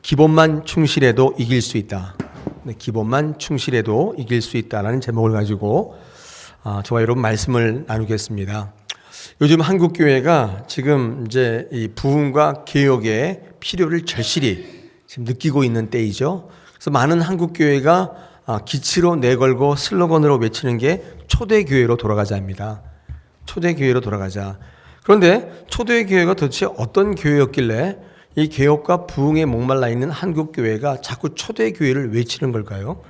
기본만 충실해도 이길 수 있다. 네, 기본만 충실해도 이길 수 있다라는 제목을 가지고 저와 여러분 말씀을 나누겠습니다. 요즘 한국 교회가 지금 이제 이 부흥과 개혁의 필요를 절실히 지금 느끼고 있는 때이죠. 그래서 많은 한국 교회가 기치로 내걸고 슬로건으로 외치는 게 초대교회로 돌아가자입니다. 초대교회로 돌아가자. 그런데 초대교회가 도대체 어떤 교회였길래 이 개혁과 부흥에 목말라 있는 한국 교회가 자꾸 초대교회를 외치는 걸까요?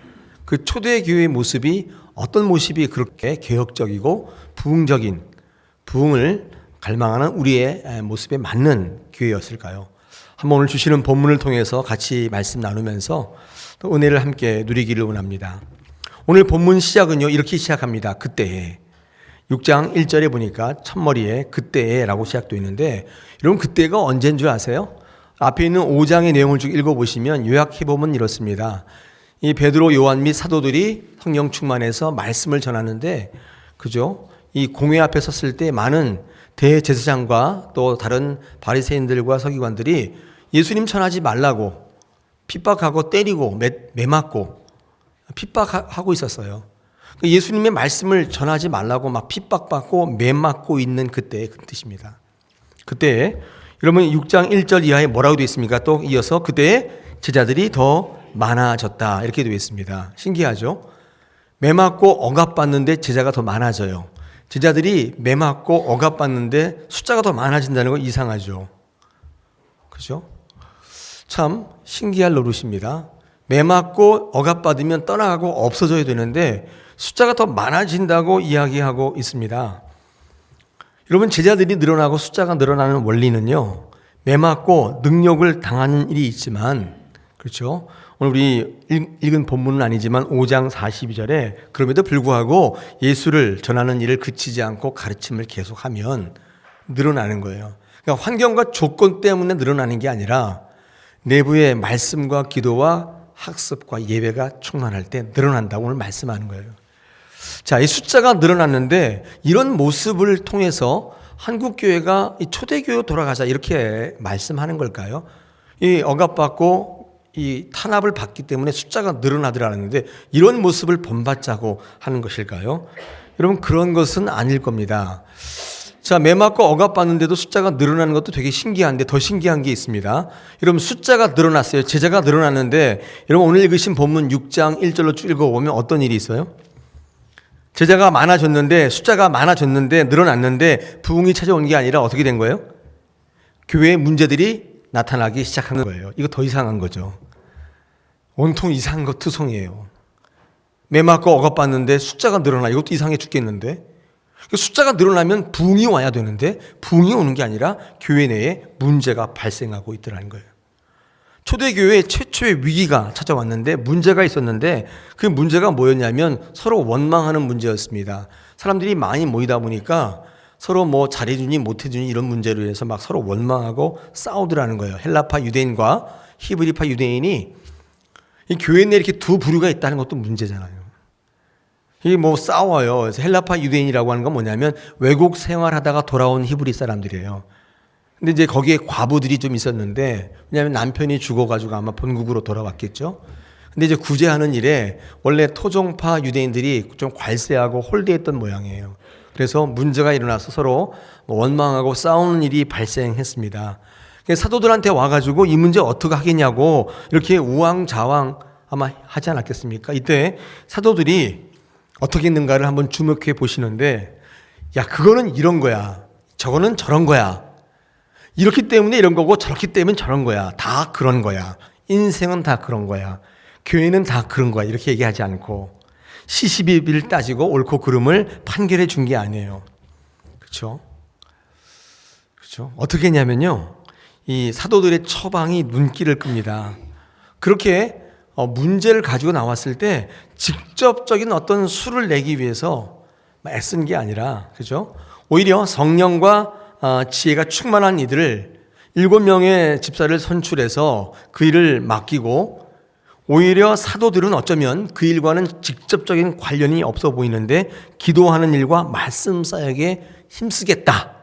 그 초대교회의 모습이 어떤 모습이 그렇게 개혁적이고 부흥적인 부흥을 갈망하는 우리의 모습에 맞는 교회였을까요? 한번 오늘 주시는 본문을 통해서 같이 말씀 나누면서 또 은혜를 함께 누리기를 원합니다. 오늘 본문 시작은요 이렇게 시작합니다. 그때에 6장 1절에 보니까 첫머리에 그때에 라고 시작되어 있는데 여러분 그때가 언제인 줄 아세요? 앞에 있는 5장의 내용을 쭉 읽어보시면 요약해보면 이렇습니다. 이 베드로, 요한 및 사도들이 성령 충만해서 말씀을 전하는데 그죠? 이 공회 앞에 섰을 때 많은 대제사장과 또 다른 바리새인들과 서기관들이 예수님 전하지 말라고 핍박하고 때리고 매맞고 핍박하고 있었어요. 예수님의 말씀을 전하지 말라고 막 핍박받고 매맞고 있는 그때의 그 뜻입니다. 그때에 여러분 6장 1절 이하에 뭐라고 되어 있습니까? 또 이어서 그때에 제자들이 더 많아졌다 이렇게 되어 있습니다. 신기하죠? 매맞고 억압받는데 제자가 더 많아져요. 제자들이 매맞고 억압받는데 숫자가 더 많아진다는 거 이상하죠. 그죠? 참 신기할 노릇입니다. 매맞고 억압받으면 떠나가고 없어져야 되는데 숫자가 더 많아진다고 이야기하고 있습니다. 여러분 제자들이 늘어나고 숫자가 늘어나는 원리는요. 매맞고 능력을 당하는 일이 있지만 그렇죠? 오늘 우리 읽은 본문은 아니지만 5장 42절에 그럼에도 불구하고 예수를 전하는 일을 그치지 않고 가르침을 계속하면 늘어나는 거예요. 그러니까 환경과 조건 때문에 늘어나는 게 아니라 내부의 말씀과 기도와 학습과 예배가 충만할 때 늘어난다고 오늘 말씀하는 거예요. 자, 이 숫자가 늘어났는데 이런 모습을 통해서 한국교회가 이 초대교회로 돌아가자 이렇게 말씀하는 걸까요? 이 억압받고 이 탄압을 받기 때문에 숫자가 늘어나더라는데 이런 모습을 본받자고 하는 것일까요? 여러분 그런 것은 아닐 겁니다. 자, 매맞고 억압받는데도 숫자가 늘어나는 것도 되게 신기한데 더 신기한 게 있습니다. 여러분 숫자가 늘어났어요. 제자가 늘어났는데 여러분 오늘 읽으신 본문 6장 1절로 쭉 읽어보면 어떤 일이 있어요? 제자가 많아졌는데 숫자가 많아졌는데 늘어났는데 부흥이 찾아온 게 아니라 어떻게 된 거예요? 교회의 문제들이 나타나기 시작한 거예요. 이거 더 이상한 거죠. 온통 이상한 거 투성이에요. 매맞고 억압받는데 숫자가 늘어나 이것도 이상해 죽겠는데 숫자가 늘어나면 부흥이 와야 되는데 부흥이 오는 게 아니라 교회 내에 문제가 발생하고 있더라는 거예요. 초대교회 최초의 위기가 찾아왔는데 문제가 있었는데 그 문제가 뭐였냐면 서로 원망하는 문제였습니다. 사람들이 많이 모이다 보니까 서로 뭐 잘해주니 못해주니 이런 문제로 해서 막 서로 원망하고 싸우더라는 거예요. 헬라파 유대인과 히브리파 유대인이 이 교회 내에 이렇게 두 부류가 있다는 것도 문제잖아요. 이게 뭐 싸워요. 그래서 헬라파 유대인이라고 하는 건 뭐냐면 외국 생활하다가 돌아온 히브리 사람들이에요. 근데 이제 거기에 과부들이 좀 있었는데 왜냐하면 남편이 죽어가지고 아마 본국으로 돌아왔겠죠. 근데 이제 구제하는 일에 원래 토종파 유대인들이 좀 괄세하고 홀대했던 모양이에요. 그래서 문제가 일어나서 서로 원망하고 싸우는 일이 발생했습니다. 사도들한테 와가지고 이 문제 어떻게 하겠냐고 이렇게 우왕좌왕 아마 하지 않았겠습니까? 이때 사도들이 어떻게 했는가를 한번 주목해 보시는데 야 그거는 이런 거야. 저거는 저런 거야. 이렇기 때문에 이런 거고 저렇기 때문에 저런 거야. 다 그런 거야. 인생은 다 그런 거야. 교회는 다 그런 거야. 이렇게 얘기하지 않고 시시비비를 따지고 옳고 그름을 판결해 준 게 아니에요. 그렇죠? 그렇죠? 어떻게 했냐면요. 이 사도들의 처방이 눈길을 끕니다. 그렇게 문제를 가지고 나왔을 때 직접적인 어떤 수를 내기 위해서 애쓴 게 아니라 그죠? 오히려 성령과 지혜가 충만한 이들을 7명의 집사를 선출해서 그 일을 맡기고 오히려 사도들은 어쩌면 그 일과는 직접적인 관련이 없어 보이는데 기도하는 일과 말씀 사역에 힘쓰겠다.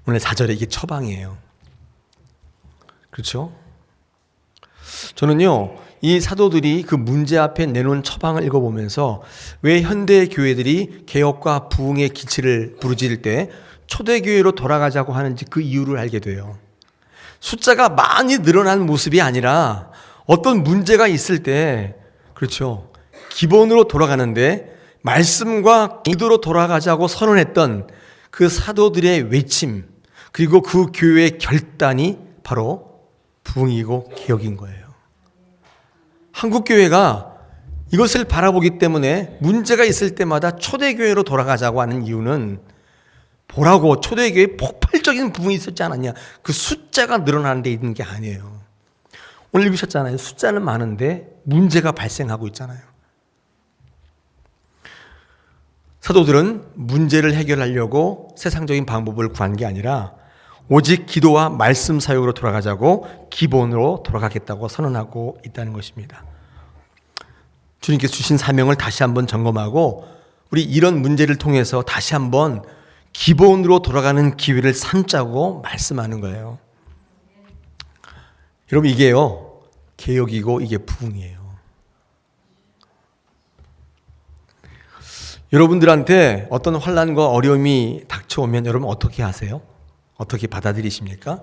오늘 4절에 이게 처방이에요. 그렇죠? 저는요, 이 사도들이 그 문제 앞에 내놓은 처방을 읽어보면서 왜 현대 교회들이 개혁과 부흥의 기치를 부르짖을 때 초대교회로 돌아가자고 하는지 그 이유를 알게 돼요. 숫자가 많이 늘어난 모습이 아니라 어떤 문제가 있을 때, 그렇죠, 기본으로 돌아가는데 말씀과 기도로 돌아가자고 선언했던 그 사도들의 외침, 그리고 그 교회의 결단이 바로 부흥이고 개혁인 거예요. 한국교회가 이것을 바라보기 때문에 문제가 있을 때마다 초대교회로 돌아가자고 하는 이유는, 보라고 초대교회에 폭발적인 부흥이 있었지 않았냐, 그 숫자가 늘어나는 데 있는 게 아니에요. 오늘 읽으셨잖아요. 숫자는 많은데 문제가 발생하고 있잖아요. 사도들은 문제를 해결하려고 세상적인 방법을 구한 게 아니라 오직 기도와 말씀 사역으로 돌아가자고 기본으로 돌아가겠다고 선언하고 있다는 것입니다. 주님께서 주신 사명을 다시 한번 점검하고 우리 이런 문제를 통해서 다시 한번 기본으로 돌아가는 기회를 삼자고 말씀하는 거예요. 여러분, 이게요, 개혁이고 이게 부흥이에요. 여러분들한테 어떤 환난과 어려움이 닥쳐오면 여러분 어떻게 하세요? 어떻게 받아들이십니까?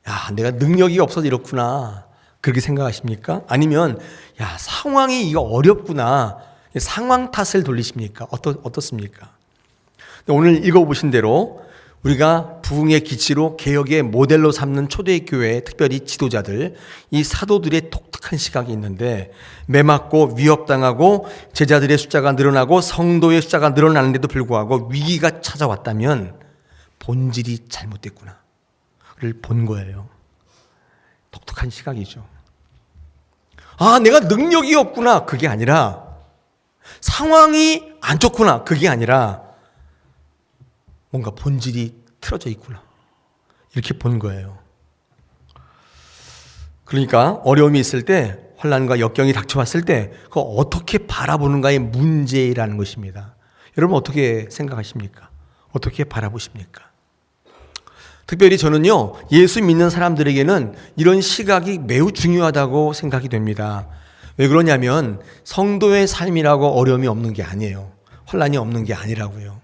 야, 내가 능력이 없어서 이렇구나, 그렇게 생각하십니까? 아니면 야, 상황이 이거 어렵구나, 상황 탓을 돌리십니까? 어떻습니까? 오늘 읽어보신 대로 우리가 부흥의 기치로 개혁의 모델로 삼는 초대교회, 특별히 지도자들, 이 사도들의 독특한 시각이 있는데, 매맞고 위협당하고 제자들의 숫자가 늘어나고 성도의 숫자가 늘어나는데도 불구하고 위기가 찾아왔다면 본질이 잘못됐구나 를 본 거예요. 독특한 시각이죠. 아, 내가 능력이 없구나, 그게 아니라 상황이 안 좋구나, 그게 아니라 뭔가 본질이 틀어져 있구나, 이렇게 본 거예요. 그러니까 어려움이 있을 때, 환난과 역경이 닥쳐왔을 때 그거 어떻게 바라보는가의 문제라는 것입니다. 여러분 어떻게 생각하십니까? 어떻게 바라보십니까? 특별히 저는요, 예수 믿는 사람들에게는 이런 시각이 매우 중요하다고 생각이 됩니다. 왜 그러냐면 성도의 삶이라고 어려움이 없는 게 아니에요. 환난이 없는 게 아니라고요.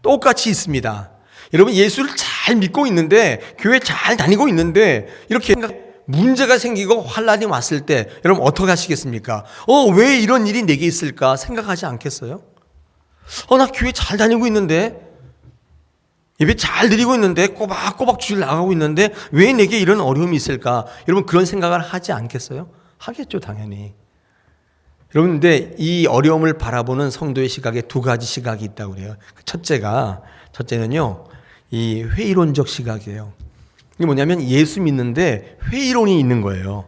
똑같이 있습니다. 여러분, 예수를 잘 믿고 있는데, 교회 잘 다니고 있는데 이렇게 문제가 생기고 환난이 왔을 때 여러분 어떻게 하시겠습니까? 왜 이런 일이 내게 있을까 생각하지 않겠어요? 나 교회 잘 다니고 있는데, 예배 잘 드리고 있는데, 꼬박꼬박 주일 나가고 있는데 왜 내게 이런 어려움이 있을까? 여러분 그런 생각을 하지 않겠어요? 하겠죠, 당연히. 여러분, 근데 이 어려움을 바라보는 성도의 시각에 두 가지 시각이 있다고 그래요. 첫째는요, 이 회의론적 시각이에요. 이게 뭐냐면 예수 믿는데 회의론이 있는 거예요.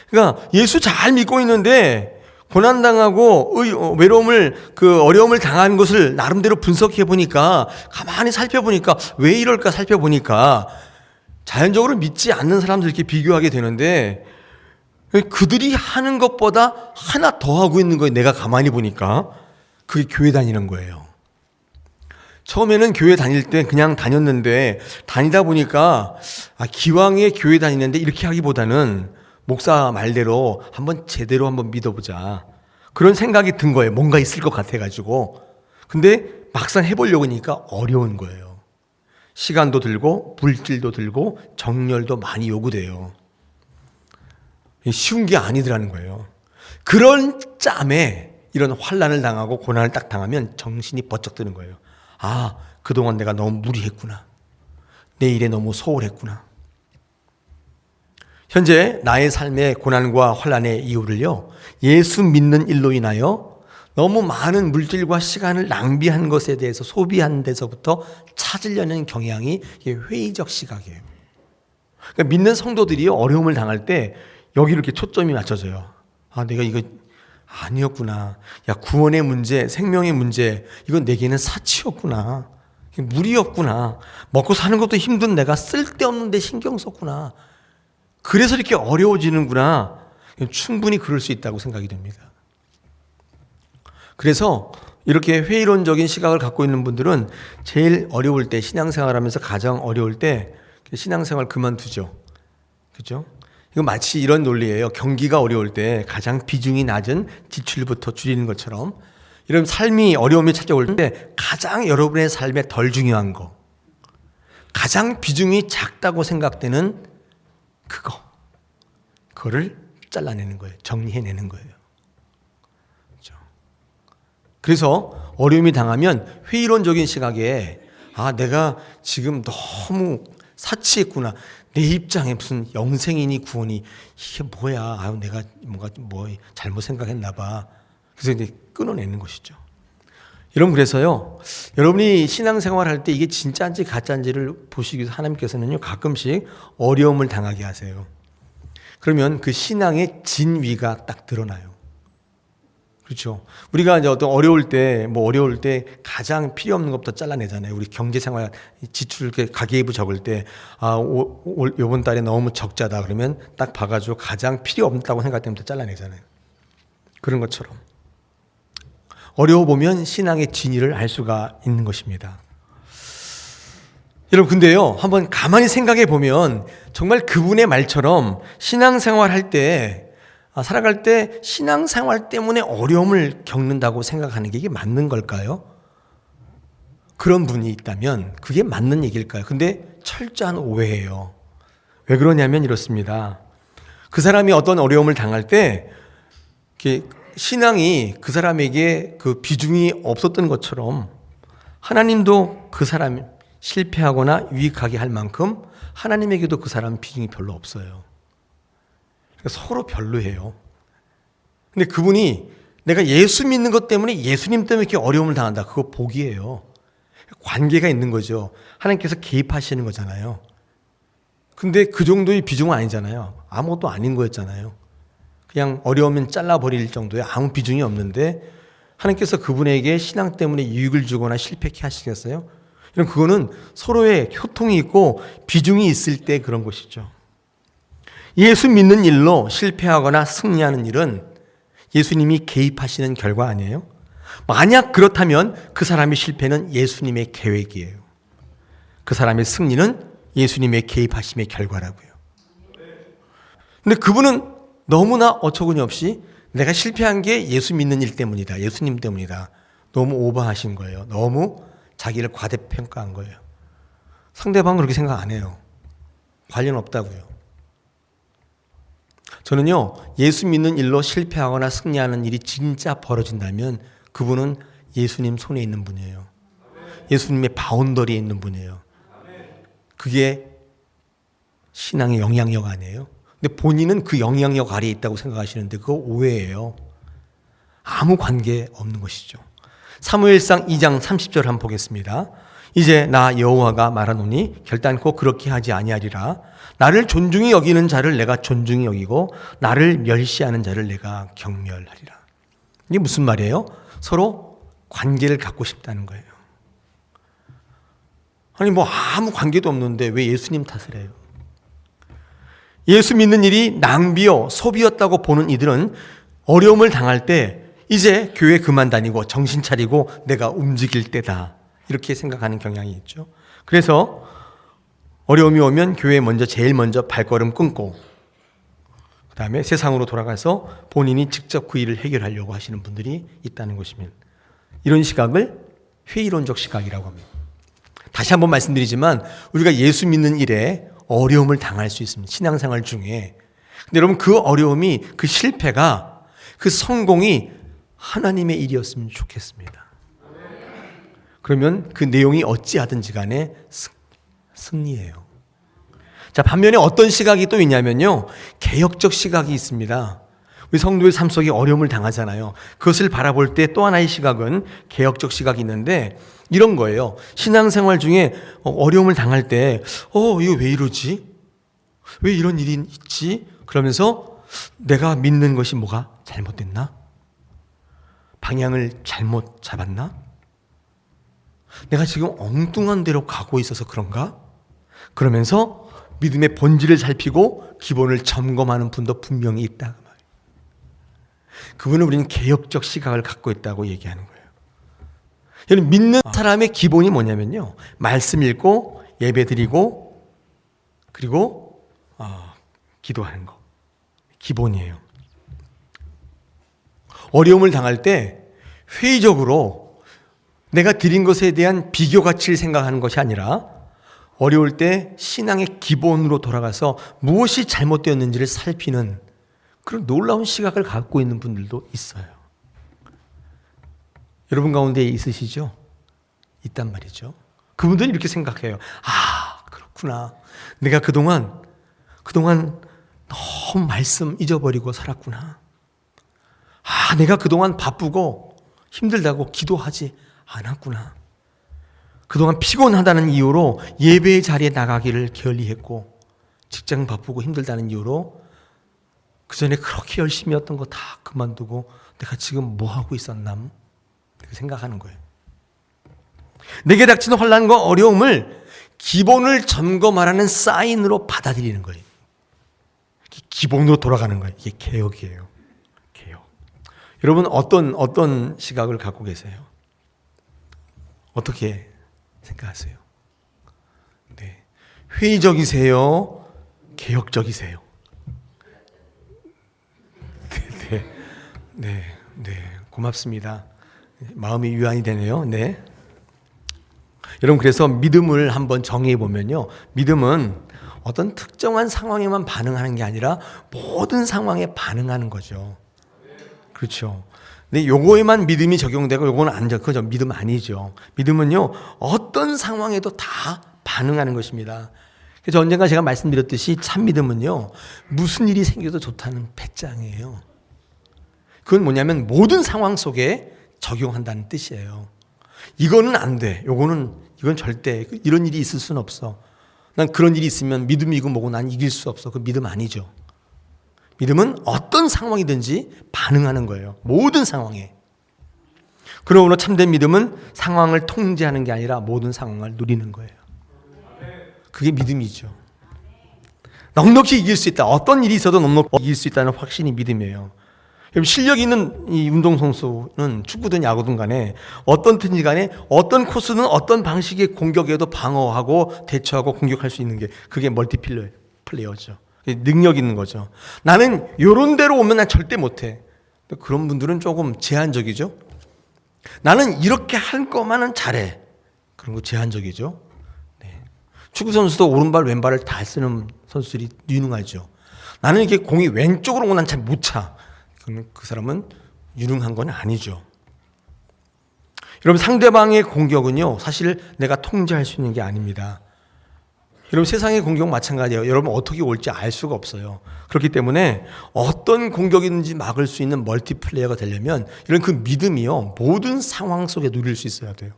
그러니까 예수 잘 믿고 있는데 고난당하고 어려움을 당한 것을 나름대로 분석해 보니까, 가만히 살펴보니까 왜 이럴까 살펴보니까 자연적으로 믿지 않는 사람들 이렇게 비교하게 되는데, 그들이 하는 것보다 하나 더 하고 있는 거예요. 내가 가만히 보니까 그게 교회 다니는 거예요. 처음에는 교회 다닐 때 그냥 다녔는데, 다니다 보니까 기왕에 교회 다니는데 이렇게 하기보다는 목사 말대로 제대로 한번 믿어보자, 그런 생각이 든 거예요. 뭔가 있을 것 같아가지고. 근데 막상 해보려고 하니까 어려운 거예요. 시간도 들고 물질도 들고 정열도 많이 요구돼요. 쉬운 게 아니더라는 거예요. 그런 짬에 이런 환난을 당하고 고난을 딱 당하면 정신이 번쩍 드는 거예요. 아, 그동안 내가 너무 무리했구나, 내 일에 너무 소홀했구나. 현재 나의 삶의 고난과 환난의 이유를요, 예수 믿는 일로 인하여 너무 많은 물질과 시간을 낭비한 것에 대해서, 소비한 데서부터 찾으려는 경향이 회의적 시각이에요. 그러니까 믿는 성도들이 어려움을 당할 때 여기 이렇게 초점이 맞춰져요. 아, 내가 이거 아니었구나. 야, 구원의 문제, 생명의 문제, 이건 내게는 사치였구나, 무리였구나, 먹고 사는 것도 힘든 내가 쓸데없는 데 신경 썼구나, 그래서 이렇게 어려워지는구나. 충분히 그럴 수 있다고 생각이 됩니다. 그래서 이렇게 회의론적인 시각을 갖고 있는 분들은 제일 어려울 때, 신앙생활 하면서 가장 어려울 때 신앙생활 그만두죠. 그죠? 이거 마치 이런 논리예요. 경기가 어려울 때 가장 비중이 낮은 지출부터 줄이는 것처럼 이런 삶이 어려움이 찾아올 때 가장 여러분의 삶에 덜 중요한 거, 가장 비중이 작다고 생각되는 그거를 잘라내는 거예요. 정리해내는 거예요. 그렇죠? 그래서 어려움이 당하면 회의론적인 시각에 내가 지금 너무 사치했구나. 내 입장에 무슨 영생이니 구원이 이게 뭐야? 내가 뭔가 잘못 생각했나 봐. 그래서 이제 끊어내는 것이죠. 여러분, 그래서요, 여러분이 신앙생활 할 때 이게 진짜인지 가짜인지를 보시기 위해서 하나님께서는요, 가끔씩 어려움을 당하게 하세요. 그러면 그 신앙의 진위가 딱 드러나요. 그렇죠. 우리가 이제 어떤 어려울 때 가장 필요 없는 것부터 잘라내잖아요. 우리 경제생활 지출 가계부 적을 때, 이번 달에 너무 적자다. 그러면 딱 봐가지고 가장 필요 없다고 생각되면 잘라내잖아요. 그런 것처럼. 어려워 보면 신앙의 진위를 알 수가 있는 것입니다. 여러분, 근데요, 한번 가만히 생각해 보면 정말 그분의 말처럼 신앙생활 할 때, 살아갈 때 신앙생활 때문에 어려움을 겪는다고 생각하는 게 이게 맞는 걸까요? 그런 분이 있다면 그게 맞는 얘기일까요? 근데 철저한 오해예요. 왜 그러냐면 이렇습니다. 그 사람이 어떤 어려움을 당할 때 신앙이 그 사람에게 그 비중이 없었던 것처럼 하나님도 그 사람 실패하거나 유익하게 할 만큼 하나님에게도 그 사람 비중이 별로 없어요. 서로 별로예요. 근데 그분이 내가 예수 믿는 것 때문에 예수님 때문에 이렇게 어려움을 당한다. 그거 복이에요. 관계가 있는 거죠. 하나님께서 개입하시는 거잖아요. 근데 그 정도의 비중은 아니잖아요. 아무것도 아닌 거였잖아요. 그냥 어려우면 잘라버릴 정도의 아무 비중이 없는데 하나님께서 그분에게 신앙 때문에 유익을 주거나 실패케 하시겠어요? 그거는 서로의 효통이 있고 비중이 있을 때 그런 것이죠. 예수 믿는 일로 실패하거나 승리하는 일은 예수님이 개입하시는 결과 아니에요? 만약 그렇다면 그 사람의 실패는 예수님의 계획이에요. 그 사람의 승리는 예수님의 개입하심의 결과라고요. 근데 그분은 너무나 어처구니 없이 내가 실패한 게 예수 믿는 일 때문이다. 예수님 때문이다. 너무 오버하신 거예요. 너무 자기를 과대평가한 거예요. 상대방은 그렇게 생각 안 해요. 관련 없다고요. 저는요, 예수 믿는 일로 실패하거나 승리하는 일이 진짜 벌어진다면 그분은 예수님 손에 있는 분이에요. 예수님의 바운더리에 있는 분이에요. 그게 신앙의 영향력 아니에요? 근데 본인은 그 영향력 아래에 있다고 생각하시는데 그거 오해예요. 아무 관계 없는 것이죠. 사무엘상 2장 30절 한번 보겠습니다. 이제 나 여호와가 말하노니 결단코 그렇게 하지 아니하리라. 나를 존중히 여기는 자를 내가 존중히 여기고 나를 멸시하는 자를 내가 경멸하리라. 이게 무슨 말이에요? 서로 관계를 갖고 싶다는 거예요. 아니 아무 관계도 없는데 왜 예수님 탓을 해요? 예수 믿는 일이 낭비요 소비였다고 보는 이들은 어려움을 당할 때 이제 교회 그만 다니고 정신 차리고 내가 움직일 때다. 이렇게 생각하는 경향이 있죠. 그래서 어려움이 오면 교회에 제일 먼저 발걸음 끊고 그 다음에 세상으로 돌아가서 본인이 직접 그 일을 해결하려고 하시는 분들이 있다는 것입니다. 이런 시각을 회의론적 시각이라고 합니다. 다시 한번 말씀드리지만 우리가 예수 믿는 일에 어려움을 당할 수 있습니다. 신앙생활 중에. 근데 여러분 그 어려움이 그 실패가 그 성공이 하나님의 일이었으면 좋겠습니다. 그러면 그 내용이 어찌하든지 간에 승리예요. 자, 반면에 어떤 시각이 또 있냐면요. 개혁적 시각이 있습니다. 우리 성도의 삶 속에 어려움을 당하잖아요. 그것을 바라볼 때 또 하나의 시각은 개혁적 시각이 있는데 이런 거예요. 신앙생활 중에 어려움을 당할 때 이거 왜 이러지? 왜 이런 일이 있지? 그러면서 내가 믿는 것이 뭐가 잘못됐나? 방향을 잘못 잡았나? 내가 지금 엉뚱한 데로 가고 있어서 그런가? 그러면서 믿음의 본질을 살피고 기본을 점검하는 분도 분명히 있다. 그분은 우리는 개혁적 시각을 갖고 있다고 얘기하는 거예요. 여러분 믿는 사람의 기본이 뭐냐면요. 말씀 읽고 예배 드리고 그리고 기도하는 거. 기본이에요. 어려움을 당할 때 회의적으로 내가 드린 것에 대한 비교 가치를 생각하는 것이 아니라 어려울 때 신앙의 기본으로 돌아가서 무엇이 잘못되었는지를 살피는 그런 놀라운 시각을 갖고 있는 분들도 있어요. 여러분 가운데 있으시죠? 있단 말이죠. 그분들은 이렇게 생각해요. 아, 그렇구나. 내가 그동안 너무 말씀 잊어버리고 살았구나. 아, 내가 그동안 바쁘고 힘들다고 기도하지 않았구나. 그동안 피곤하다는 이유로 예배의 자리에 나가기를 게을리했고, 직장 바쁘고 힘들다는 이유로 그 전에 그렇게 열심히 했던 거 다 그만두고 내가 지금 뭐 하고 있었남? 이렇게 생각하는 거예요. 내게 닥치는 환난과 어려움을 기본을 점검하라는 사인으로 받아들이는 거예요. 기본으로 돌아가는 거예요. 이게 개혁이에요. 개혁. 여러분 어떤 시각을 갖고 계세요? 어떻게 생각하세요? 네. 회의적이세요? 개혁적이세요? 네. 고맙습니다. 마음이 위안이 되네요. 네. 여러분, 그래서 믿음을 한번 정의해 보면요. 믿음은 어떤 특정한 상황에만 반응하는 게 아니라 모든 상황에 반응하는 거죠. 그렇죠. 근데 요거에만 믿음이 적용되고 요거는 안 적용, 그죠? 믿음 아니죠. 믿음은요, 어떤 상황에도 다 반응하는 것입니다. 그래서 언젠가 제가 말씀드렸듯이 참 믿음은요, 무슨 일이 생겨도 좋다는 배짱이에요. 그건 뭐냐면 모든 상황 속에 적용한다는 뜻이에요. 이거는 안 돼. 이건 절대 이런 일이 있을 수는 없어. 난 그런 일이 있으면 믿음이고 뭐고 난 이길 수 없어. 그 믿음 아니죠. 믿음은 어떤 상황이든지 반응하는 거예요. 모든 상황에. 그러므로 참된 믿음은 상황을 통제하는 게 아니라 모든 상황을 누리는 거예요. 그게 믿음이죠. 넉넉히 이길 수 있다. 어떤 일이 있어도 넉넉히 이길 수 있다는 확신이 믿음이에요. 실력 있는 이 운동선수는 축구든 야구든 간에 어떤든지 간에 어떤 코스는 어떤 방식의 공격에도 방어하고 대처하고 공격할 수 있는 게 그게 멀티플레이어죠. 능력 있는 거죠. 나는 요런 데로 오면 난 절대 못해. 그런 분들은 조금 제한적이죠. 나는 이렇게 할 거만은 잘해. 그런 거 제한적이죠. 네. 축구 선수도 오른발 왼발을 다 쓰는 선수들이 유능하죠. 나는 이렇게 공이 왼쪽으로 오면 난 잘 못 차. 그 사람은 유능한 건 아니죠. 여러분, 상대방의 공격은요, 사실 내가 통제할 수 있는 게 아닙니다. 여러분, 세상의 공격 마찬가지예요. 여러분, 어떻게 올지 알 수가 없어요. 그렇기 때문에 어떤 공격이든지 막을 수 있는 멀티플레이어가 되려면 이런 그 믿음이요, 모든 상황 속에 누릴 수 있어야 돼요.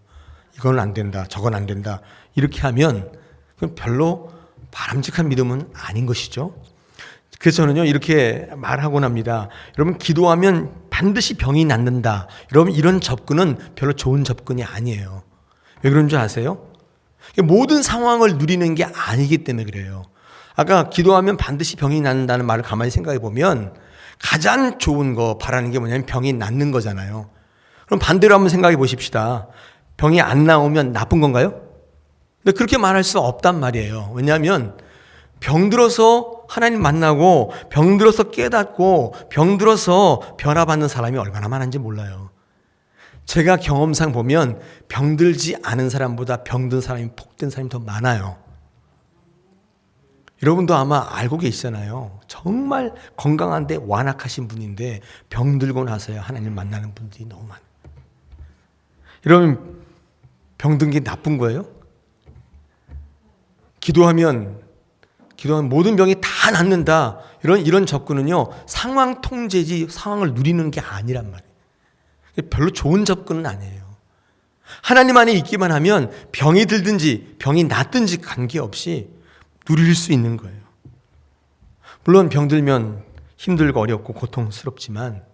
이건 안 된다, 저건 안 된다. 이렇게 하면 그건 별로 바람직한 믿음은 아닌 것이죠. 그래서 저는요, 이렇게 말하곤 합니다. 여러분, 기도하면 반드시 병이 낫는다. 여러분, 이런 접근은 별로 좋은 접근이 아니에요. 왜 그런 줄 아세요? 모든 상황을 누리는 게 아니기 때문에 그래요. 아까 기도하면 반드시 병이 낫는다는 말을 가만히 생각해 보면 가장 좋은 거 바라는 게 뭐냐면 병이 낫는 거잖아요. 그럼 반대로 한번 생각해 보십시다. 병이 안 나오면 나쁜 건가요? 근데 그렇게 말할 수 없단 말이에요. 왜냐하면 병들어서 하나님 만나고 병들어서 깨닫고 병들어서 변화받는 사람이 얼마나 많은지 몰라요. 제가 경험상 보면 병들지 않은 사람보다 병든 사람이 복된 사람이 더 많아요. 여러분도 아마 알고 계시잖아요. 정말 건강한데 완악하신 분인데 병들고 나서야 하나님 만나는 분들이 너무 많아요. 여러분, 병든 게 나쁜 거예요? 기도하면 모든 병이 다 낫는다. 이런 접근은요, 상황 통제지 상황을 누리는 게 아니란 말이에요. 별로 좋은 접근은 아니에요. 하나님 안에 있기만 하면 병이 들든지 병이 낫든지 관계없이 누릴 수 있는 거예요. 물론 병들면 힘들고 어렵고 고통스럽지만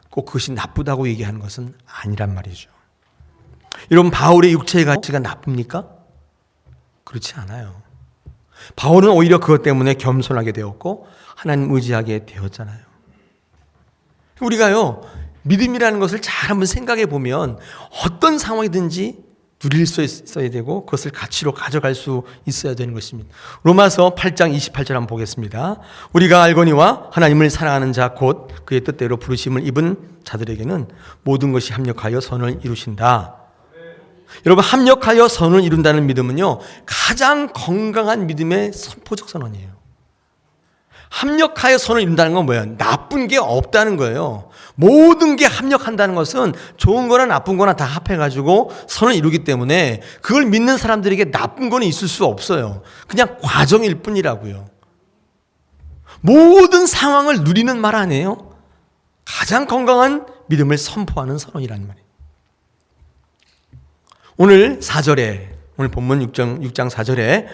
꼭 그것이 나쁘다고 얘기하는 것은 아니란 말이죠. 여러분, 바울의 육체의 가치가 나쁩니까? 그렇지 않아요. 바울은 오히려 그것 때문에 겸손하게 되었고 하나님 의지하게 되었잖아요. 우리가요, 믿음이라는 것을 잘 한번 생각해 보면 어떤 상황이든지 누릴 수 있어야 되고 그것을 가치로 가져갈 수 있어야 되는 것입니다. 로마서 8장 28절 한번 보겠습니다. 우리가 알거니와 하나님을 사랑하는 자 곧 그의 뜻대로 부르심을 입은 자들에게는 모든 것이 합력하여 선을 이루신다. 여러분, 합력하여 선을 이룬다는 믿음은요, 가장 건강한 믿음의 선포적 선언이에요. 합력하여 선을 이룬다는 건 뭐예요? 나쁜 게 없다는 거예요. 모든 게 합력한다는 것은 좋은 거나 나쁜 거나 다 합해가지고 선을 이루기 때문에 그걸 믿는 사람들에게 나쁜 거는 있을 수 없어요. 그냥 과정일 뿐이라고요. 모든 상황을 누리는 말 아니에요? 가장 건강한 믿음을 선포하는 선언이라는 말이에요. 오늘 4절에, 오늘 본문 6장 4절에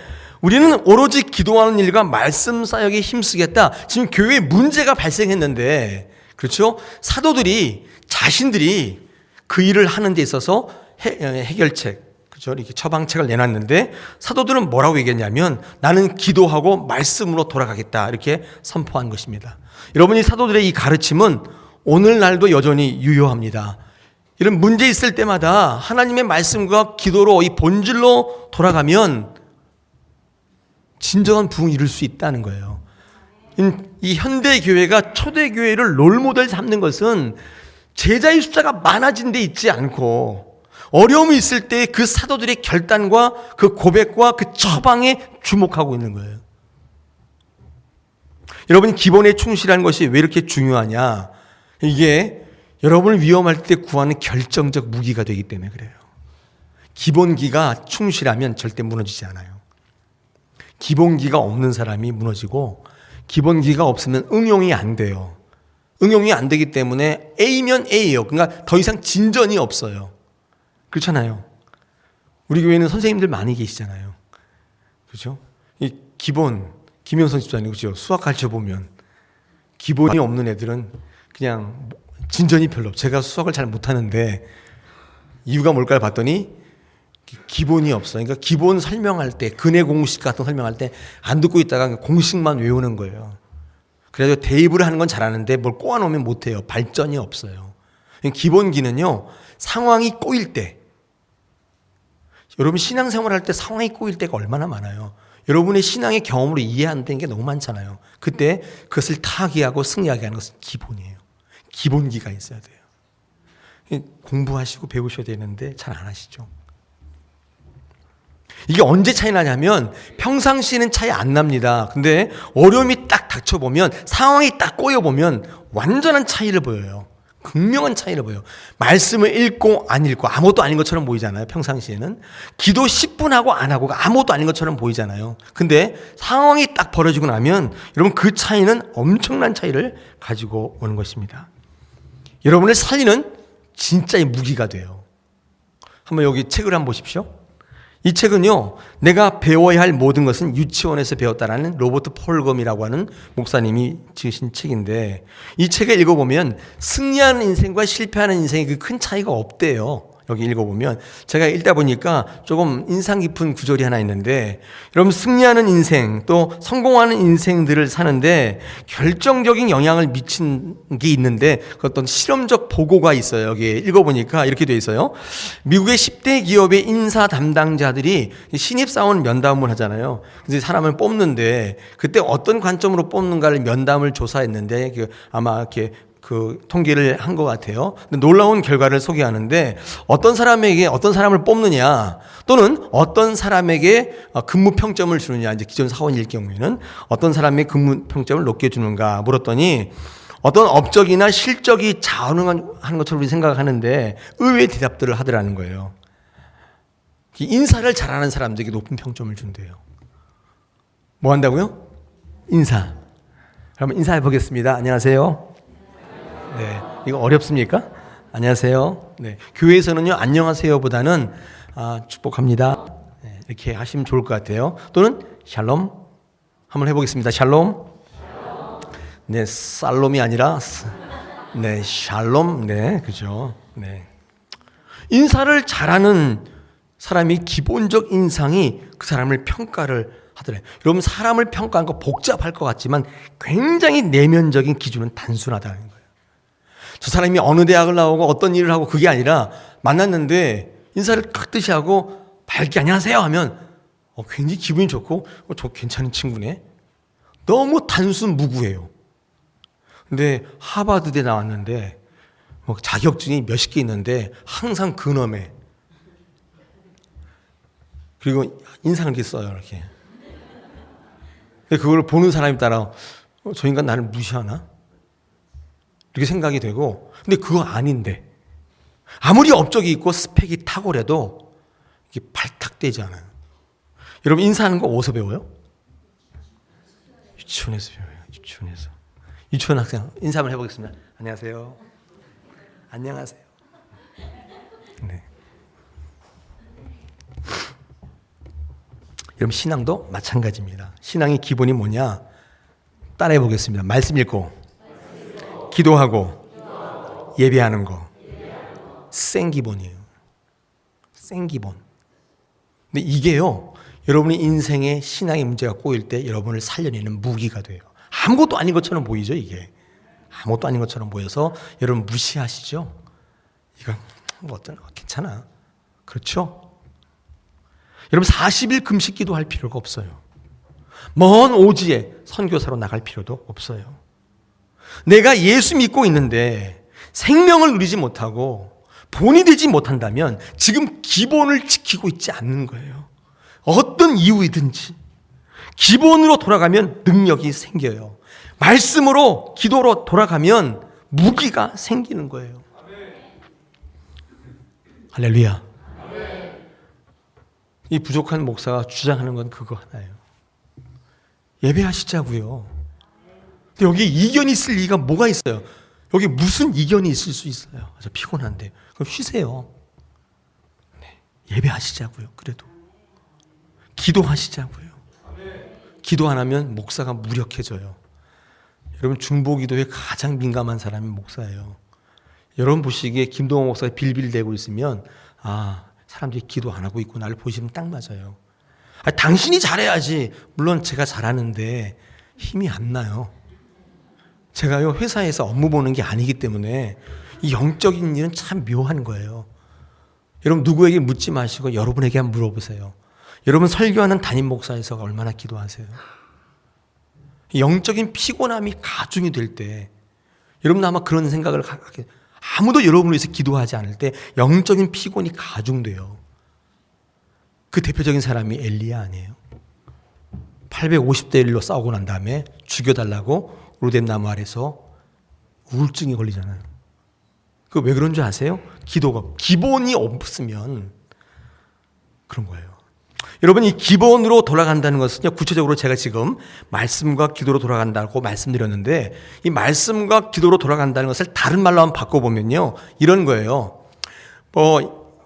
우리는 오로지 기도하는 일과 말씀 사역에 힘쓰겠다. 지금 교회에 문제가 발생했는데, 그렇죠? 사도들이 자신들이 그 일을 하는 데 있어서 해결책, 그렇죠? 이렇게 처방책을 내놨는데 사도들은 뭐라고 얘기했냐면 나는 기도하고 말씀으로 돌아가겠다. 이렇게 선포한 것입니다. 여러분이 사도들의 이 가르침은 오늘날도 여전히 유효합니다. 이런 문제 있을 때마다 하나님의 말씀과 기도로 이 본질로 돌아가면 진정한 부흥을 이룰 수 있다는 거예요. 이 현대 교회가 초대 교회를 롤모델 삼는 것은 제자의 숫자가 많아진 데 있지 않고 어려움이 있을 때 그 사도들의 결단과 그 고백과 그 처방에 주목하고 있는 거예요. 여러분, 기본에 충실한 것이 왜 이렇게 중요하냐? 이게 여러분을 위험할 때 구하는 결정적 무기가 되기 때문에 그래요. 기본기가 충실하면 절대 무너지지 않아요. 기본기가 없는 사람이 무너지고 기본기가 없으면 응용이 안 돼요. 응용이 안 되기 때문에 A면 A예요. 그러니까 더 이상 진전이 없어요. 그렇잖아요. 우리 교회는 선생님들 많이 계시잖아요. 그렇죠? 이 기본, 김영선 집사님, 그렇죠? 수학 가르쳐 보면 기본이 없는 애들은 그냥 진전이 별로 없어요. 제가 수학을 잘 못하는데 이유가 뭘까를 봤더니 기본이 없어요. 그러니까 기본 설명할 때, 근해 공식 같은 거 설명할 때 안 듣고 있다가 공식만 외우는 거예요. 그래서 대입을 하는 건 잘하는데 뭘 꼬아놓으면 못해요. 발전이 없어요. 기본기는요, 상황이 꼬일 때, 여러분 신앙생활 할 때 상황이 꼬일 때가 얼마나 많아요. 여러분의 신앙의 경험으로 이해 안 되는 게 너무 많잖아요. 그때 그것을 타개하고 승리하게 하는 것은 기본이에요. 기본기가 있어야 돼요. 공부하시고 배우셔야 되는데 잘 안 하시죠. 이게 언제 차이 나냐면 평상시에는 차이 안 납니다. 근데 어려움이 딱 닥쳐보면, 상황이 딱 꼬여보면 완전한 차이를 보여요. 극명한 차이를 보여요. 말씀을 읽고 안 읽고 아무것도 아닌 것처럼 보이잖아요. 평상시에는 기도 10분 하고 안 하고 아무것도 아닌 것처럼 보이잖아요. 근데 상황이 딱 벌어지고 나면 여러분 그 차이는 엄청난 차이를 가지고 오는 것입니다. 여러분을 살리는 진짜의 무기가 돼요. 한번 여기 책을 한번 보십시오. 이 책은요, 내가 배워야 할 모든 것은 유치원에서 배웠다라는 로버트 폴검이라고 하는 목사님이 지으신 책인데, 이 책을 읽어보면 승리하는 인생과 실패하는 인생에 그 큰 차이가 없대요. 여기 읽어보면 제가 읽다 보니까 조금 인상 깊은 구절이 하나 있는데, 여러분 승리하는 인생 또 성공하는 인생들을 사는데 결정적인 영향을 미친 게 있는데 그 어떤 실험적 보고가 있어요. 여기 읽어보니까 이렇게 돼 있어요. 미국의 10대 기업의 인사 담당자들이 신입사원 면담을 하잖아요. 그래서 사람을 뽑는데 그때 어떤 관점으로 뽑는가를 면담을 조사했는데 아마 이렇게 그 통계를 한 것 같아요. 근데 놀라운 결과를 소개하는데 어떤 사람에게 어떤 사람을 뽑느냐 또는 어떤 사람에게 근무 평점을 주느냐, 이제 기존 사원일 경우에는 어떤 사람의 근무 평점을 높게 주는가 물었더니 어떤 업적이나 실적이 좌우하는 것처럼 우리 생각하는데 의외의 대답들을 하더라는 거예요. 인사를 잘하는 사람들에게 높은 평점을 준대요. 뭐 한다고요? 인사. 그러면 인사해 보겠습니다. 안녕하세요. 네, 이거 어렵습니까? 안녕하세요. 네, 교회에서는요 안녕하세요보다는 축복합니다. 네, 이렇게 하시면 좋을 것 같아요. 또는 샬롬 한번 해보겠습니다. 샬롬. 네, 살롬이 아니라 네, 샬롬. 네, 그죠. 네, 인사를 잘하는 사람이 기본적 인상이 그 사람을 평가를 하더래요. 여러분 사람을 평가하는 거 복잡할 것 같지만 굉장히 내면적인 기준은 단순하다는 거예요. 저 사람이 어느 대학을 나오고 어떤 일을 하고 그게 아니라 만났는데 인사를 깍듯이 하고 밝게 안녕하세요 하면 굉장히 기분이 좋고 저 괜찮은 친구네. 너무 단순 무구해요. 근데 하버드대 나왔는데 자격증이 몇십 개 있는데 항상 근엄해. 그리고 인상을 이렇게 써요. 이렇게. 근데 그걸 보는 사람에 따라 저 인간 나를 무시하나? 이렇게 생각이 되고, 근데 그거 아닌데 아무리 업적이 있고 스펙이 탁월해도 이게 발탁되지 않아요. 여러분 인사하는 거 어디서 배워요? 유치원에서 배워요. 유치원에서. 유치원 학생 인사 한번 해보겠습니다. 안녕하세요. 안녕하세요. 네. 여러분 신앙도 마찬가지입니다. 신앙의 기본이 뭐냐? 따라해 보겠습니다. 말씀 읽고, 기도하고, 예배하는 거. 생기본이에요. 생기본. 근데 이게요, 여러분의 인생에 신앙의 문제가 꼬일 때 여러분을 살려내는 무기가 돼요. 아무것도 아닌 것처럼 보이죠, 이게. 아무것도 아닌 것처럼 보여서 여러분 무시하시죠? 이거 뭐 어쩌나 괜찮아. 그렇죠? 여러분 40일 금식 기도할 필요가 없어요. 먼 오지에 선교사로 나갈 필요도 없어요. 내가 예수 믿고 있는데 생명을 누리지 못하고 본이 되지 못한다면 지금 기본을 지키고 있지 않는 거예요. 어떤 이유이든지 기본으로 돌아가면 능력이 생겨요. 말씀으로 기도로 돌아가면 무기가 생기는 거예요. 할렐루야. 이 부족한 목사가 주장하는 건 그거 하나예요. 예배하시자고요. 근데 여기 이견이 있을 리가 뭐가 있어요? 여기 무슨 이견이 있을 수 있어요? 저 피곤한데 그럼 쉬세요. 네, 예배하시자고요. 그래도 기도하시자고요. 기도 안 하면 목사가 무력해져요. 여러분 중보기도에 가장 민감한 사람이 목사예요. 여러분 보시기에 김동호 목사가 빌빌대고 있으면 사람들이 기도 안 하고 있고 나를 보시면 딱 맞아요. 당신이 잘해야지. 물론 제가 잘하는데 힘이 안 나요. 제가요 회사에서 업무 보는 게 아니기 때문에 이 영적인 일은 참 묘한 거예요. 여러분 누구에게 묻지 마시고 여러분에게 한번 물어보세요. 여러분 설교하는 담임 목사에서 얼마나 기도하세요? 영적인 피곤함이 가중이 될 때 여러분 아마 그런 생각을 하게, 아무도 여러분을 위해서 기도하지 않을 때 영적인 피곤이 가중돼요. 그 대표적인 사람이 엘리야 아니에요? 850대 1로 싸우고 난 다음에 죽여달라고 로뎀 나무 아래서 우울증이 걸리잖아요. 그 왜 그런 줄 아세요? 기도가 기본이 없으면 그런 거예요. 여러분 이 기본으로 돌아간다는 것은요, 구체적으로 제가 지금 말씀과 기도로 돌아간다고 말씀드렸는데 이 말씀과 기도로 돌아간다는 것을 다른 말로 한번 바꿔보면요 이런 거예요.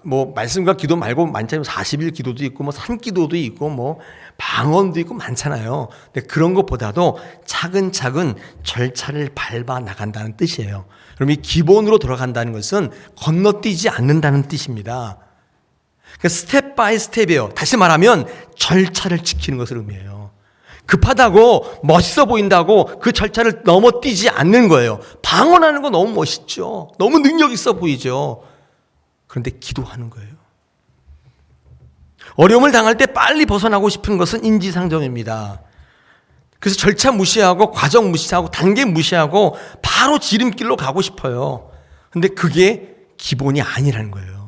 뭐 말씀과 기도 말고 많잖아요. 40일 기도도 있고 뭐 산기도도 있고 뭐 방언도 있고 많잖아요. 근데 그런 것보다도 차근차근 절차를 밟아 나간다는 뜻이에요. 그럼 이 기본으로 돌아간다는 것은 건너뛰지 않는다는 뜻입니다. 그러니까 스텝 바이 스텝이에요. 다시 말하면 절차를 지키는 것을 의미해요. 급하다고 멋있어 보인다고 그 절차를 넘어뛰지 않는 거예요. 방언하는 거 너무 멋있죠. 너무 능력 있어 보이죠. 그런데 기도하는 거예요. 어려움을 당할 때 빨리 벗어나고 싶은 것은 인지상정입니다. 그래서 절차 무시하고 과정 무시하고 단계 무시하고 바로 지름길로 가고 싶어요. 근데 그게 기본이 아니라는 거예요.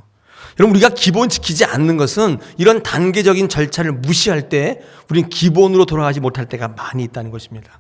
여러분 우리가 기본 지키지 않는 것은 이런 단계적인 절차를 무시할 때 우리는 기본으로 돌아가지 못할 때가 많이 있다는 것입니다.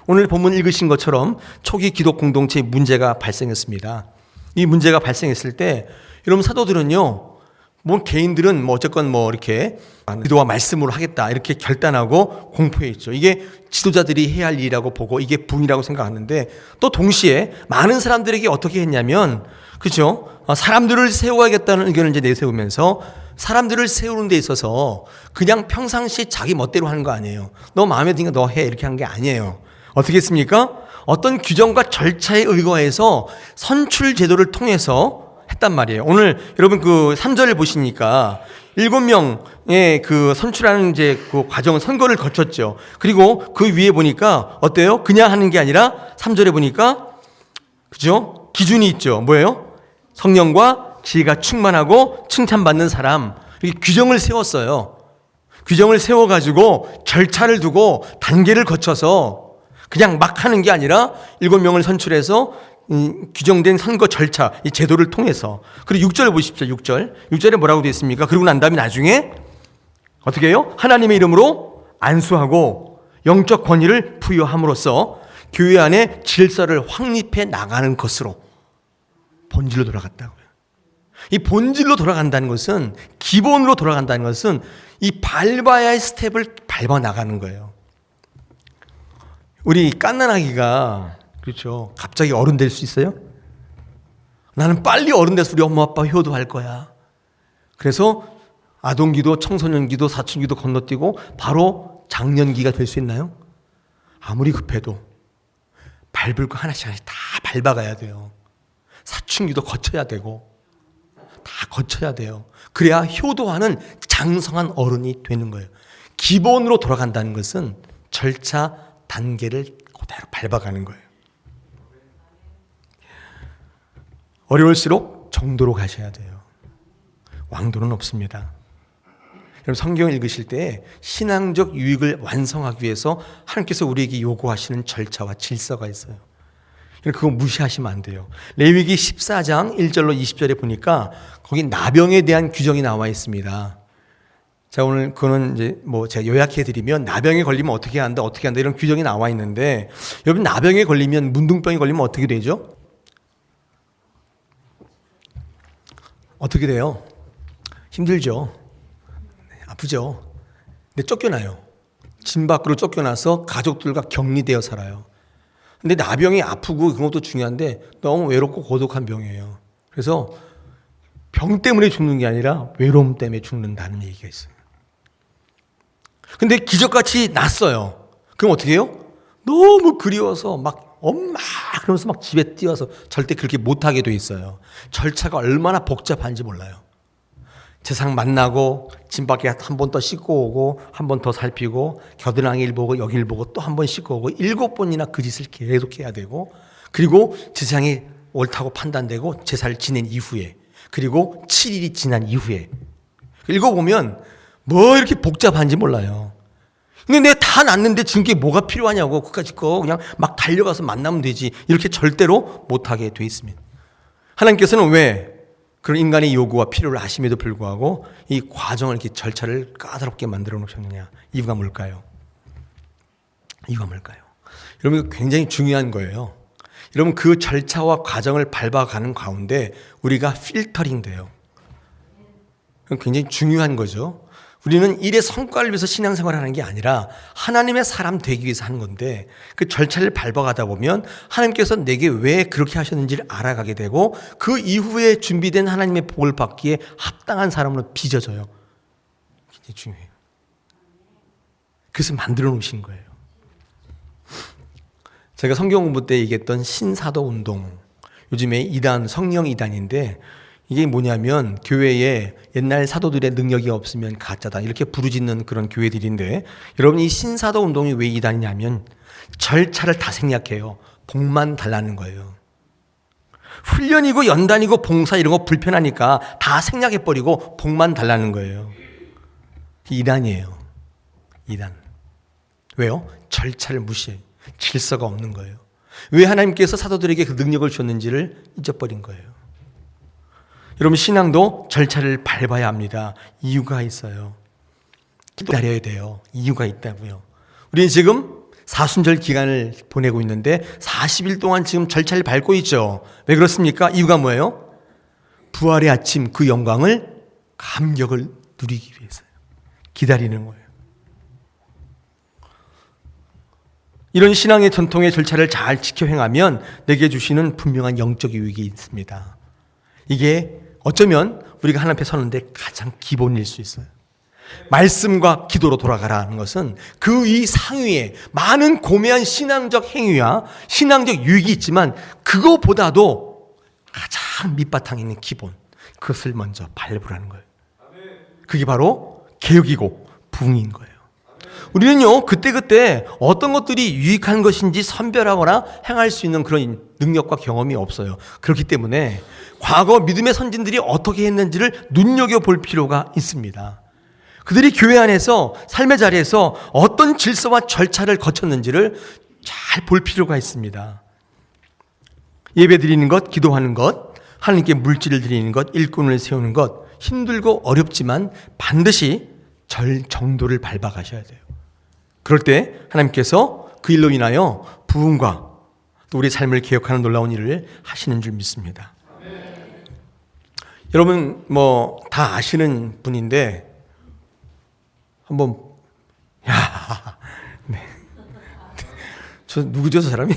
오늘 본문 읽으신 것처럼 초기 기독 공동체에 문제가 발생했습니다. 이 문제가 발생했을 때 여러분 사도들은요, 뭐 개인들은 뭐 어쨌건 뭐 이렇게 기도와 말씀으로 하겠다 이렇게 결단하고 공포해 있죠. 이게 지도자들이 해야 할 일이라고 보고 이게 부흥이라고 생각하는데 또 동시에 많은 사람들에게 어떻게 했냐면 그죠? 사람들을 세워야겠다는 의견을 이제 내세우면서 사람들을 세우는 데 있어서 그냥 평상시 자기 멋대로 하는 거 아니에요. 너 마음에 드니까 너 해 이렇게 한 게 아니에요. 어떻게 했습니까? 어떤 규정과 절차에 의거해서 선출 제도를 통해서 했단 말이에요. 오늘 여러분 그 3절을 보시니까 7명의 그 선출하는 이제 그 과정은 선거를 거쳤죠. 그리고 그 위에 보니까 어때요? 그냥 하는 게 아니라 3절에 보니까 그죠? 기준이 있죠. 뭐예요? 성령과 지혜가 충만하고 칭찬받는 사람, 이렇게 규정을 세웠어요. 규정을 세워가지고 절차를 두고 단계를 거쳐서 그냥 막 하는 게 아니라 7명을 선출해서 규정된 선거 절차, 이 제도를 통해서. 그리고 6절 보십시오. 6절에 뭐라고 되어 있습니까? 그러고 난 다음에 나중에 어떻게 해요? 하나님의 이름으로 안수하고 영적 권위를 부여함으로써 교회 안에 질서를 확립해 나가는 것으로 본질로 돌아갔다고요. 이 본질로 돌아간다는 것은, 기본으로 돌아간다는 것은 이 밟아야 할 스텝을 밟아 나가는 거예요. 우리 갓난아기가, 그렇죠, 갑자기 어른 될 수 있어요? 나는 빨리 어른 돼서 우리 엄마 아빠 효도할 거야. 그래서 아동기도, 청소년기도, 사춘기도 건너뛰고 바로 장년기가 될 수 있나요? 아무리 급해도 밟을 거 하나씩 하나씩 다 밟아가야 돼요. 사춘기도 거쳐야 되고 다 거쳐야 돼요. 그래야 효도하는 장성한 어른이 되는 거예요. 기본으로 돌아간다는 것은 절차 단계를 그대로 밟아가는 거예요. 어려울수록 정도로 가셔야 돼요. 왕도는 없습니다. 여러분, 성경을 읽으실 때 신앙적 유익을 완성하기 위해서 하나님께서 우리에게 요구하시는 절차와 질서가 있어요. 그거 무시하시면 안 돼요. 레위기 14장 1절로 20절에 보니까 거기 나병에 대한 규정이 나와 있습니다. 자, 오늘 그거는 이제 뭐 제가 요약해 드리면, 나병에 걸리면 어떻게 한다 이런 규정이 나와 있는데, 여러분, 나병에 걸리면, 문둥병에 걸리면 어떻게 되죠? 어떻게 돼요? 힘들죠. 아프죠. 근데 쫓겨나요. 집 밖으로 쫓겨나서 가족들과 격리되어 살아요. 근데 나병이 아프고 그런 것도 중요한데 너무 외롭고 고독한 병이에요. 그래서 병 때문에 죽는 게 아니라 외로움 때문에 죽는다는 얘기가 있어요. 근데 기적같이 났어요. 그럼 어떻게 해요? 너무 그리워서 막 엄마 그러면서 막 집에 뛰어서, 절대 그렇게 못하게 돼 있어요. 절차가 얼마나 복잡한지 몰라요. 세상 만나고 집 밖에 한 번 더 씻고 오고, 한 번 더 살피고, 겨드랑이를 보고 여기를 보고 또 한 번 씻고 오고, 7번이나 그 짓을 계속해야 되고, 그리고 세상이 옳다고 판단되고 제사를 지낸 이후에, 그리고 7일이 지난 이후에 읽어보면 뭐 이렇게 복잡한지 몰라요. 근데 내가 다 났는데 지금 게 뭐가 필요하냐고, 그까짓 거 그냥 막 달려가서 만나면 되지, 이렇게 절대로 못하게 돼 있습니다. 하나님께서는 왜 그런 인간의 요구와 필요를 아심에도 불구하고 이 과정을, 이렇게 절차를 까다롭게 만들어 놓으셨느냐? 이유가 뭘까요? 이유가 뭘까요? 여러분, 이거 굉장히 중요한 거예요. 여러분, 그 절차와 과정을 밟아가는 가운데 우리가 필터링 돼요. 굉장히 중요한 거죠. 우리는 일의 성과를 위해서 신앙생활을 하는 게 아니라 하나님의 사람 되기 위해서 하는 건데, 그 절차를 밟아가다 보면 하나님께서 내게 왜 그렇게 하셨는지를 알아가게 되고, 그 이후에 준비된 하나님의 복을 받기에 합당한 사람으로 빚어져요. 굉장히 중요해요. 그래서 만들어 놓으신 거예요. 제가 성경 공부 때 얘기했던 신사도 운동, 요즘에 이단, 성령 이단인데, 이게 뭐냐면 교회에 옛날 사도들의 능력이 없으면 가짜다, 이렇게 부르짖는 그런 교회들인데, 여러분, 이 신사도 운동이 왜 이단이냐면 절차를 다 생략해요. 복만 달라는 거예요. 훈련이고 연단이고 봉사 이런 거 불편하니까 다 생략해버리고 복만 달라는 거예요. 이단이에요. 이단. 왜요? 절차를 무시해요. 질서가 없는 거예요. 왜 하나님께서 사도들에게 그 능력을 줬는지를 잊어버린 거예요. 여러분, 신앙도 절차를 밟아야 합니다. 이유가 있어요. 기다려야 돼요. 이유가 있다고요. 우리는 지금 사순절 기간을 보내고 있는데 40일 동안 지금 절차를 밟고 있죠. 왜 그렇습니까? 이유가 뭐예요? 부활의 아침, 그 영광을, 감격을 누리기 위해서요. 기다리는 거예요. 이런 신앙의 전통의 절차를 잘 지켜 행하면 내게 주시는 분명한 영적 유익이 있습니다. 이게 어쩌면 우리가 하나님 앞에 서는데 가장 기본일 수 있어요. 말씀과 기도로 돌아가라는 것은 그 이 상위에 많은 고매한 신앙적 행위와 신앙적 유익이 있지만, 그거보다도 가장 밑바탕에 있는 기본, 그것을 먼저 밟으라는 거예요. 그게 바로 개혁이고 부흥인 거예요. 우리는요, 그때그때 어떤 것들이 유익한 것인지 선별하거나 행할 수 있는 그런 능력과 경험이 없어요. 그렇기 때문에 과거 믿음의 선진들이 어떻게 했는지를 눈여겨볼 필요가 있습니다. 그들이 교회 안에서 삶의 자리에서 어떤 질서와 절차를 거쳤는지를 잘 볼 필요가 있습니다. 예배 드리는 것, 기도하는 것, 하나님께 물질을 드리는 것, 일꾼을 세우는 것, 힘들고 어렵지만 반드시 정도를 밟아가셔야 돼요. 그럴 때 하나님께서 그 일로 인하여 부흥과 또 우리 삶을 개혁하는 놀라운 일을 하시는 줄 믿습니다. 여러분 다 아시는 분인데 한번 네. 저 누구죠, 저 사람이?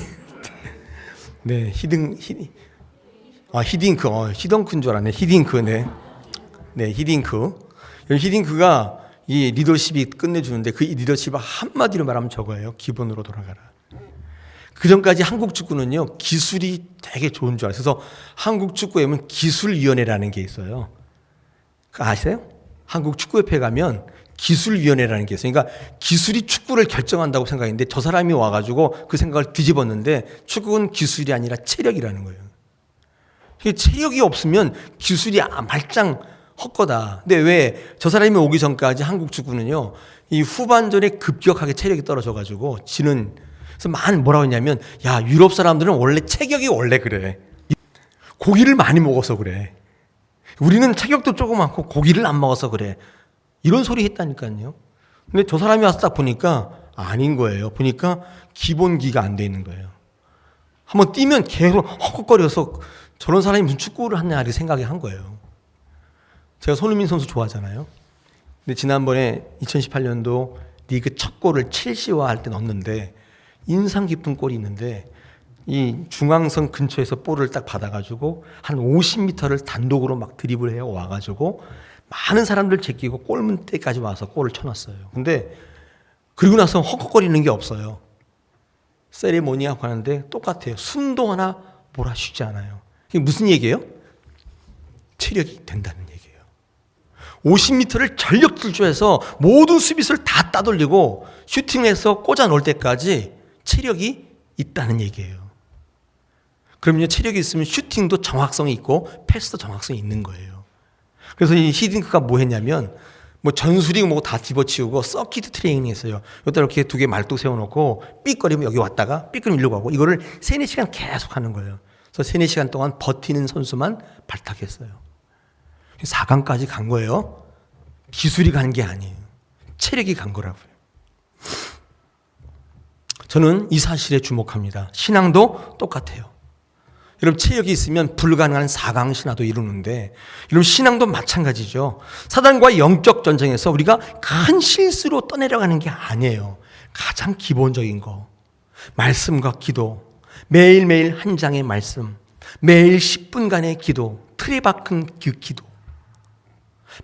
네, 히딩크인 줄 알았네. 히딩크, 네, 히딩크. 히딩크가 이 리더십이 끝내주는데 그 리더십을 한마디로 말하면 저거예요. 기본으로 돌아가라. 그 전까지 한국 축구는요, 기술이 되게 좋은 줄 알아요. 그래서 한국 축구에 보면 기술위원회라는 게 있어요. 아세요? 한국 축구협회 가면 기술위원회라는 게 있어요. 그러니까 기술이 축구를 결정한다고 생각했는데 저 사람이 와가지고 그 생각을 뒤집었는데 축구는 기술이 아니라 체력이라는 거예요. 체력이 없으면 기술이 말짱 헛거다. 근데 왜 저 사람이 오기 전까지 한국 축구는요, 이 후반전에 급격하게 체력이 떨어져가지고 지는. 그래서 뭐라고 했냐면, 야, 유럽 사람들은 원래 체격이 원래 그래. 고기를 많이 먹어서 그래. 우리는 체격도 조금 많고 고기를 안 먹어서 그래. 이런 소리 했다니까요. 근데 저 사람이 와서 딱 보니까 아닌 거예요. 보니까 기본기가 안 돼 있는 거예요. 한번 뛰면 계속 헉헉거려서 저런 사람이 무슨 축구를 하냐 이렇게 생각한 거예요. 제가 손흥민 선수 좋아하잖아요. 근데 지난번에 2018년도 리그 첫 골을 첼시와 할 때 넣었는데 인상 깊은 골이 있는데 이 중앙선 근처에서 볼을 딱 받아가지고 한 50m를 단독으로 막 드리블 해요. 와가지고 많은 사람들 제끼고 골문대까지 와서 골을 쳐놨어요. 근데 그리고 나서 헉헉거리는 게 없어요. 세레모니하고 하는데 똑같아요. 숨도 하나 몰아쉬지 않아요. 이게 무슨 얘기예요? 체력이 된다는 얘기예요. 50m를 전력 질주해서 모든 수비수를 다 따돌리고 슈팅해서 꽂아 놓을 때까지 체력이 있다는 얘기예요. 그러면 체력이 있으면 슈팅도 정확성이 있고 패스도 정확성이 있는 거예요. 그래서 이 히딩크가 뭐 했냐면 전술이 다 집어치우고 서킷 트레이닝 했어요. 여기다 이렇게 두 개 말뚝 세워놓고 삑거리면 여기 왔다가 삑거리면 일로 가고 이거를 3-4시간 계속 하는 거예요. 그래서 3-4시간 동안 버티는 선수만 발탁했어요. 4강까지 간 거예요. 기술이 간 게 아니에요. 체력이 간 거라고요. 저는 이 사실에 주목합니다. 신앙도 똑같아요. 여러분 체력이 있으면 불가능한 4강 신화도 이루는데 여러분 신앙도 마찬가지죠. 사단과 영적 전쟁에서 우리가 큰 실수로 떠내려가는 게 아니에요. 가장 기본적인 거. 말씀과 기도. 매일매일 한 장의 말씀. 매일 10분간의 기도. 틀에 박힌 그 기도.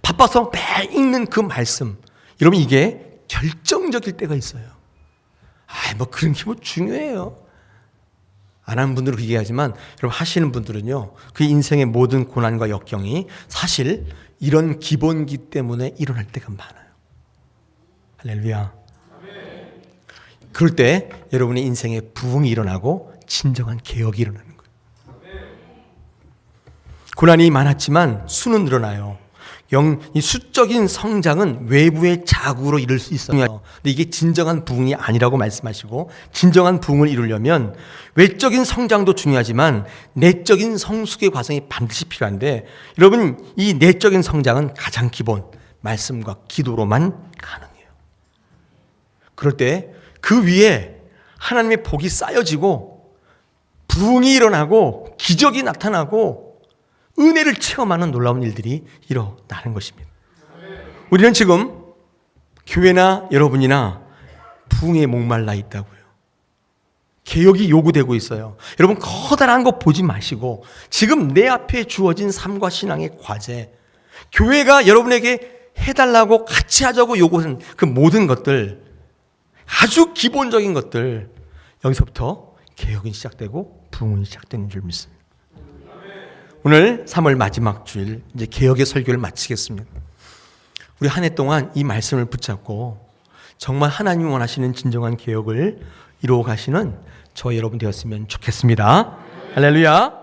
바빠서 매일 읽는 그 말씀. 여러분 이게 결정적일 때가 있어요. 그런 게 중요해요. 안 하는 분들은 얘기하지만 여러분 하시는 분들은요, 그 인생의 모든 고난과 역경이 사실 이런 기본기 때문에 일어날 때가 많아요. 할렐루야. 그럴 때 여러분의 인생에 부흥이 일어나고 진정한 개혁이 일어나는 거예요. 고난이 많았지만 수는 늘어나요. 이 수적인 성장은 외부의 자구로 이룰 수 있어요. 근데 이게 진정한 부흥이 아니라고 말씀하시고, 진정한 부흥을 이루려면 외적인 성장도 중요하지만 내적인 성숙의 과정이 반드시 필요한데, 여러분 이 내적인 성장은 가장 기본 말씀과 기도로만 가능해요. 그럴 때 그 위에 하나님의 복이 쌓여지고 부흥이 일어나고 기적이 나타나고 은혜를 체험하는 놀라운 일들이 일어나는 것입니다. 우리는 지금 교회나 여러분이나 부흥에 목말라 있다고요. 개혁이 요구되고 있어요. 여러분 커다란 거 보지 마시고 지금 내 앞에 주어진 삶과 신앙의 과제, 교회가 여러분에게 해달라고 같이 하자고 요구하는 그 모든 것들, 아주 기본적인 것들, 여기서부터 개혁이 시작되고 부흥이 시작되는 줄 믿습니다. 오늘 3월 마지막 주일 이제 개혁의 설교를 마치겠습니다. 우리 한 해 동안 이 말씀을 붙잡고 정말 하나님 원하시는 진정한 개혁을 이루어 가시는 저 여러분 되었으면 좋겠습니다. 할렐루야.